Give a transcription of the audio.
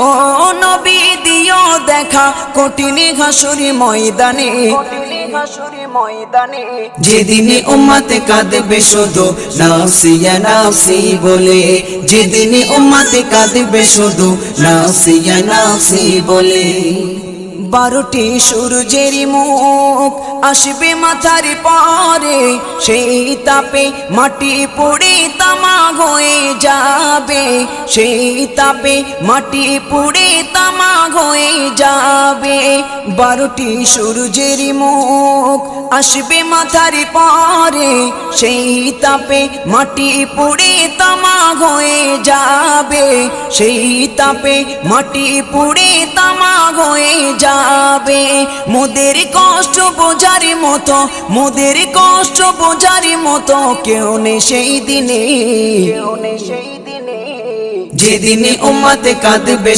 ও নবী দিও দেখা কঠিন হাসুরি ময়দানে, যেদিনে উম্মতে কাঁদবে শুধু নাফসি ইয়া নাফসি বলে, যেদিনে উম্মতে কাঁদবে শুধু নাফসি ইয়া নাফসি বলে। 12টি সূর্যের মুখ আসবে মাথার পরে, সেই তাপে মাটি পুড়ে তামা হয়ে যাবে, সেই তাপে মাটি পুড়ে তামা হয়ে যাবে। 12টি সূর্যের মুখ আসবে মাথার পরে, সেই তাপে মাটি পুড়ে তামা হয়ে যাবে, সেই তাপে মাটি পুড়ে তামা হয়ে যাবে। মোদের কষ্ট বোঝার মতো, মোদের কষ্ট বোঝার মতো কেউ নেই সেই দিনে, যেদিনে উম্মতে কাঁদবে